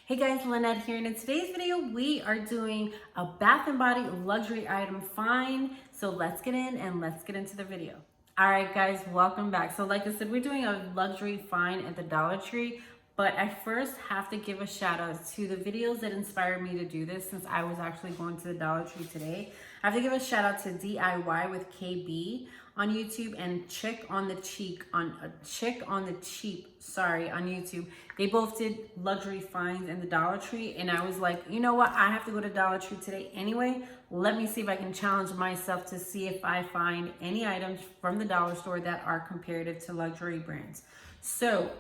Hey guys, Lynette here, and in today's video we are doing a Bath & Body luxury item find. So let's get in and let's get into the video. All right guys, welcome back. So like I said, we're doing a luxury find at the Dollar Tree, but I first have to give a shout out to the videos that inspired me to do this since I was actually going to the Dollar Tree today. I have to give a shout out to DIY with KB on YouTube and Chick on the Cheek on YouTube. They both did luxury finds in the Dollar Tree, and I was like, you know what? I have to go to Dollar Tree today anyway. Let me see if I can challenge myself to see if I find any items from the dollar store that are comparative to luxury brands. So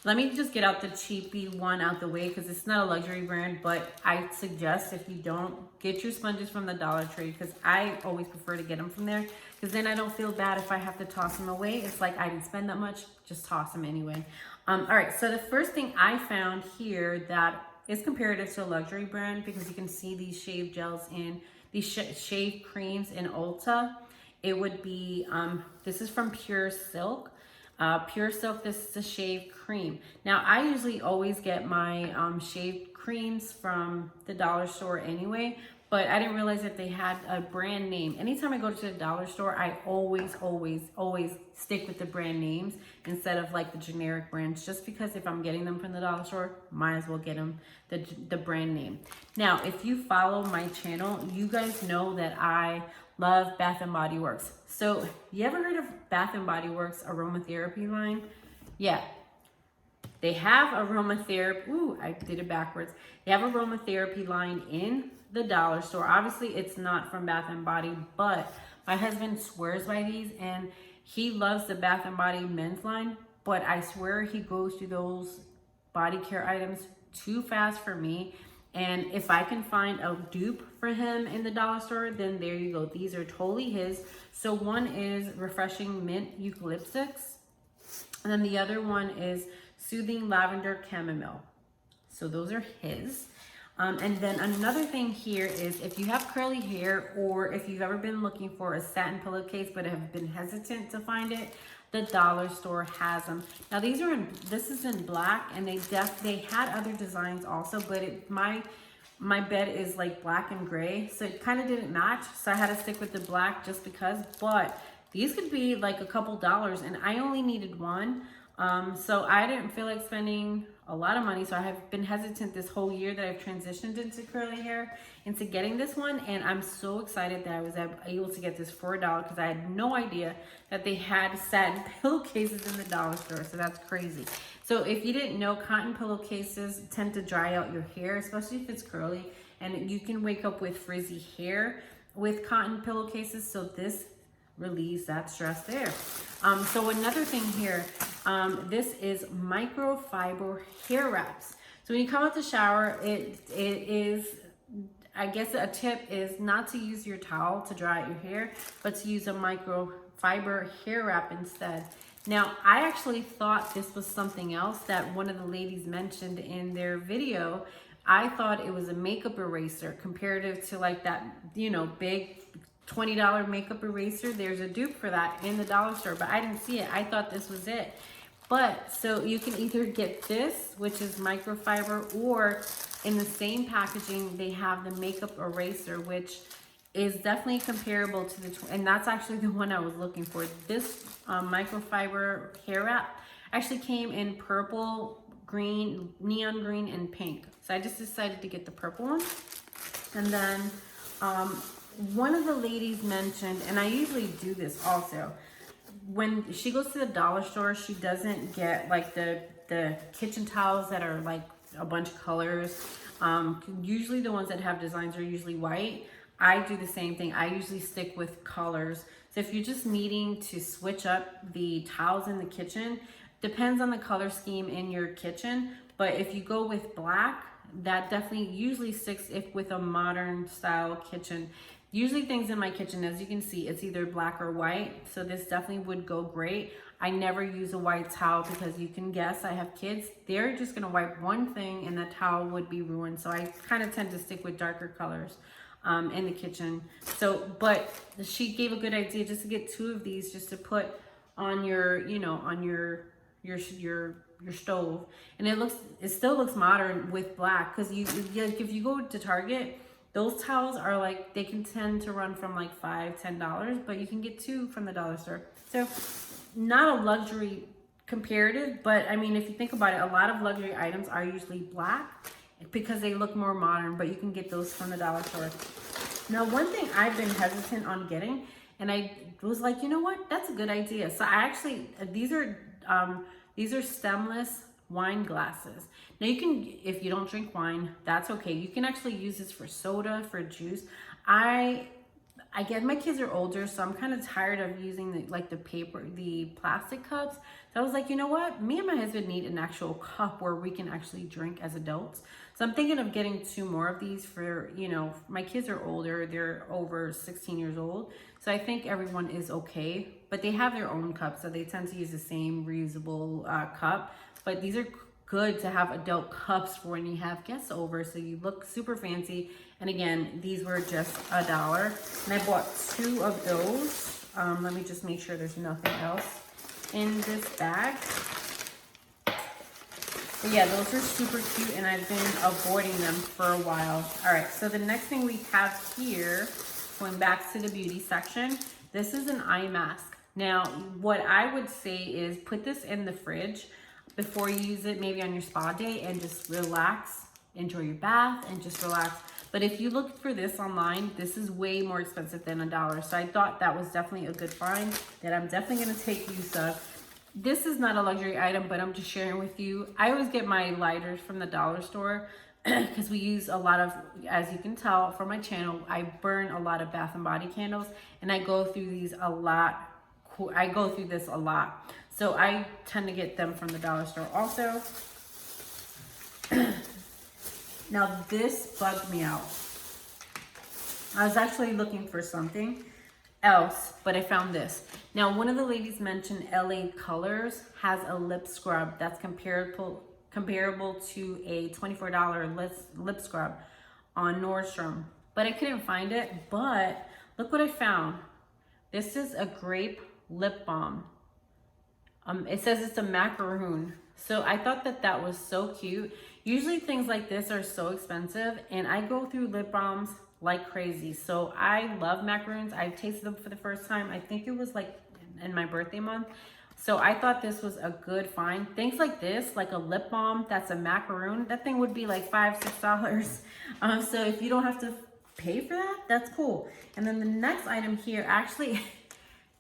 let me just get out the cheapy one out the way because it's not a luxury brand, but I suggest if you don't, get your sponges from the Dollar Tree because I always prefer to get them from there because then I don't feel bad if I have to toss them away. It's like I didn't spend that much, just toss them anyway. All right, so the first thing I found here that is comparative to a luxury brand, because you can see these shave gels in, these shave creams in Ulta. It would be, this is from Pure Silk. Pure Silk, this is a shave cream. Now, I usually always get my shave creams from the dollar store anyway, but I didn't realize that they had a brand name. Anytime I go to the dollar store, I always stick with the brand names instead of like the generic brands, just because if I'm getting them from the dollar store, might as well get them the brand name. Now, if you follow my channel, you guys know that I love Bath & Body Works. So you ever heard of Bath & Body Works aromatherapy line? Yeah. They have aromatherapy. Ooh, I did it backwards. They have aromatherapy line in the dollar store. Obviously, it's not from Bath & Body, but my husband swears by these, and he loves the Bath & Body men's line, but I swear he goes through those body care items too fast for me. And if I can find a dupe for him in the dollar store, then there you go. These are totally his. So one is Refreshing Mint Eucalyptus, and then the other one is Soothing Lavender Chamomile. So those are his. And then another thing here is if you have curly hair, or if you've ever been looking for a satin pillowcase but have been hesitant to find it, the dollar store has them. Now these are this is in black, and they had other designs also, but my bed is like black and gray, so it kind of didn't match, so I had to stick with the black just because. But these could be like a couple dollars, and I only needed one. So I didn't feel like spending a lot of money. So I have been hesitant this whole year that I've transitioned into curly hair into getting this one. And I'm so excited that I was able to get this for $1 because I had no idea that they had satin pillowcases in the dollar store. So that's crazy. So if you didn't know, cotton pillowcases tend to dry out your hair, especially if it's curly, and you can wake up with frizzy hair with cotton pillowcases. So this relieves that stress there. So another thing here, this is microfiber hair wraps. So when you come out the shower, it is, I guess a tip is not to use your towel to dry out your hair, but to use a microfiber hair wrap instead. Now, I actually thought this was something else that one of the ladies mentioned in their video. I thought it was a makeup eraser comparative to like that, you know, big $20 makeup eraser. There's a dupe for that in the dollar store, but I didn't see it. I thought this was it. But so you can either get this, which is microfiber, or in the same packaging, they have the makeup eraser, which is definitely comparable to and that's actually the one I was looking for. This microfiber hair wrap actually came in purple, green, neon green, and pink. So I just decided to get the purple one. And then one of the ladies mentioned, and I usually do this also, when she goes to the dollar store, she doesn't get like the kitchen towels that are like a bunch of colors. Usually the ones that have designs are usually white. I do the same thing. I usually stick with colors. So if you're just needing to switch up the towels in the kitchen, depends on the color scheme in your kitchen. But if you go with black, that definitely usually sticks if with a modern style kitchen. Usually things in my kitchen, as you can see, it's either black or white. So this definitely would go great. I never use a white towel because you can guess I have kids. They're just gonna wipe one thing and the towel would be ruined. So I kind of tend to stick with darker colors in the kitchen. So, but she gave a good idea just to get 2 of these just to put on your, you know, on your stove, and it still looks modern with black. Because if you go to Target, those towels are like, they can tend to run from like $5-10, but you can get 2 from the dollar store. So not a luxury comparative, but I mean, if you think about it, a lot of luxury items are usually black because they look more modern, but you can get those from the dollar store. Now, one thing I've been hesitant on getting, and I was like, you know what, that's a good idea. So I actually, these are stemless wine glasses. Now you can, if you don't drink wine, that's okay. You can actually use this for soda, for juice. I get, my kids are older, so I'm kind of tired of using the plastic cups. So I was like, you know what? Me and my husband need an actual cup where we can actually drink as adults. So I'm thinking of getting 2 more of these for, you know, my kids are older. They're over 16 years old. So I think everyone is okay, but they have their own cups. So they tend to use the same reusable cup. But these are good to have adult cups for when you have guests over, so you look super fancy. And again, these were just $1, and I bought 2 of those. Let me just make sure there's nothing else in this bag. But yeah, those are super cute, and I've been avoiding them for a while. All right, so the next thing we have here, going back to the beauty section, this is an eye mask. Now, what I would say is put this in the fridge before you use it, maybe on your spa day, and just relax, enjoy your bath, and just relax. But if you look for this online, this is way more expensive than $1. So I thought that was definitely a good find that I'm definitely gonna take use of. This is not a luxury item, but I'm just sharing with you. I always get my lighters from the dollar store because we use a lot of, as you can tell from my channel, I burn a lot of Bath and Body candles, and I go through these a lot. I go through this a lot. So I tend to get them from the dollar store also. Now this bugged me out. I was actually looking for something else, but I found this. Now, one of the ladies mentioned LA Colors has a lip scrub that's comparable to a $24 lip scrub on Nordstrom, but I couldn't find it. But look what I found. This is a Grape Lip Balm. It says it's a macaroon. So I thought that was so cute. Usually things like this are so expensive, and I go through lip balms like crazy. So I love macaroons. I've tasted them for the first time. I think it was like in my birthday month. So I thought this was a good find. Things like this, like a lip balm that's a macaroon, that thing would be like $5-6. So if you don't have to pay for that, that's cool. And then the next item here, actually,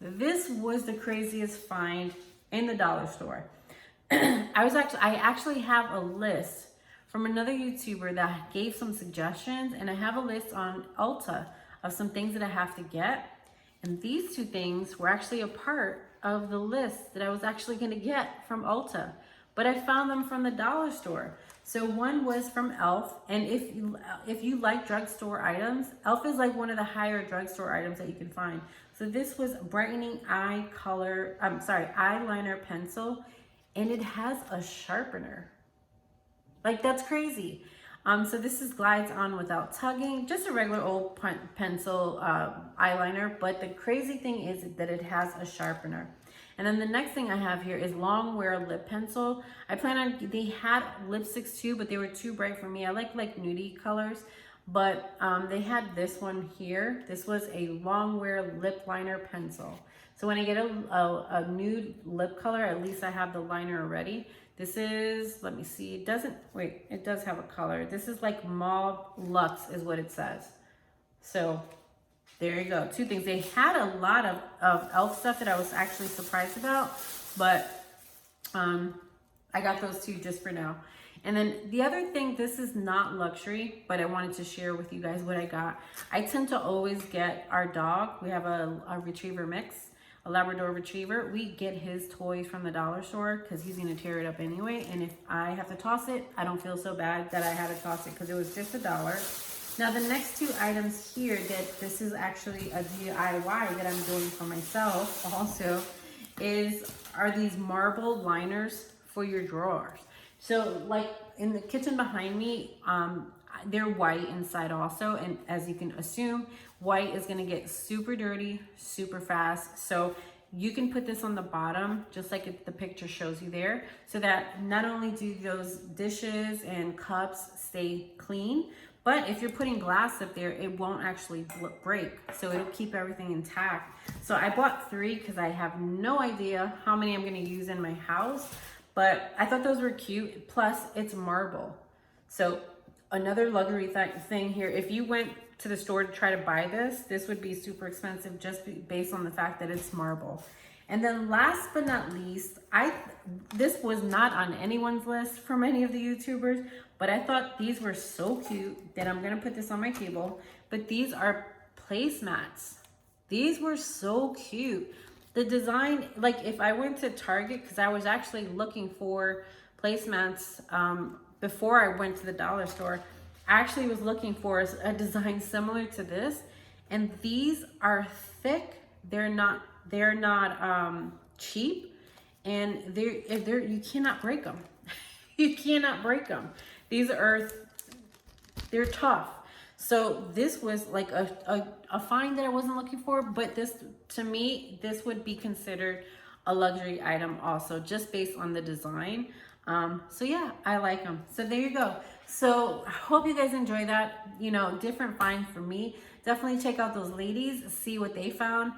this was the craziest find in the dollar store. I actually have a list from another YouTuber that gave some suggestions, and I have a list on Ulta of some things that I have to get. And these 2 things were actually a part of the list that I was actually gonna get from Ulta, but I found them from the dollar store. So one was from e.l.f. And if you like drugstore items, e.l.f. is like one of the higher drugstore items that you can find. So this was brightening eyeliner pencil, and it has a sharpener. Like, that's crazy. So this glides on without tugging, just a regular old pencil eyeliner, but the crazy thing is that it has a sharpener. And then the next thing I have here is long wear lip pencil. I plan on, they had lipsticks too, but they were too bright for me. I like nudie colors, but they had this one here. This was a long wear lip liner pencil. So when I get a nude lip color, at least I have the liner already. This is, let me see, it doesn't, wait, it does have a color. This is like Mauve Luxe is what it says. So there you go, 2 things. They had a lot of e.l.f. stuff that I was actually surprised about, but I got those 2 just for now. And then the other thing, this is not luxury, but I wanted to share with you guys what I got. I tend to always get our dog. We have a retriever mix, a Labrador retriever. We get his toys from the dollar store because he's gonna tear it up anyway. And if I have to toss it, I don't feel so bad that I had to toss it because it was just $1. Now the next 2 items here, that this is actually a DIY that I'm doing for myself also, are these marble liners for your drawers. So like in the kitchen behind me, they're white inside also, and as you can assume, white is gonna get super dirty super fast. So you can put this on the bottom, just like the picture shows you there, so that not only do those dishes and cups stay clean, but if you're putting glass up there, it won't actually break. So it'll keep everything intact. So I bought 3 because I have no idea how many I'm gonna use in my house, but I thought those were cute. Plus it's marble. So another luxury thing here, if you went to the store to try to buy this would be super expensive just based on the fact that it's marble. And then last but not least, this was not on anyone's list from any of the YouTubers, but I thought these were so cute that I'm gonna put this on my table. But these are placemats. These were so cute. The design, like if I went to Target, because I was actually looking for placemats before I went to the dollar store, I actually was looking for a design similar to this, and these are thick. They're not cheap, and you cannot break them. You cannot break them. They're tough. So this was like a find that I wasn't looking for, but this, to me, this would be considered a luxury item also, just based on the design. So yeah, I like them. So there you go. So I hope you guys enjoy that, you know, different find for me. Definitely check out those ladies, see what they found.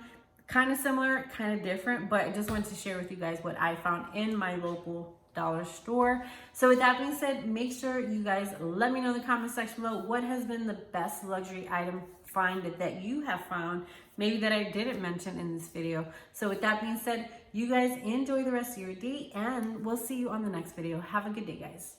Kind of similar, kind of different, but I just wanted to share with you guys what I found in my local dollar store. So with that being said, make sure you guys let me know in the comment section below what has been the best luxury item find that you have found, maybe that I didn't mention in this video. So with that being said, you guys enjoy the rest of your day, and we'll see you on the next video. Have a good day, guys.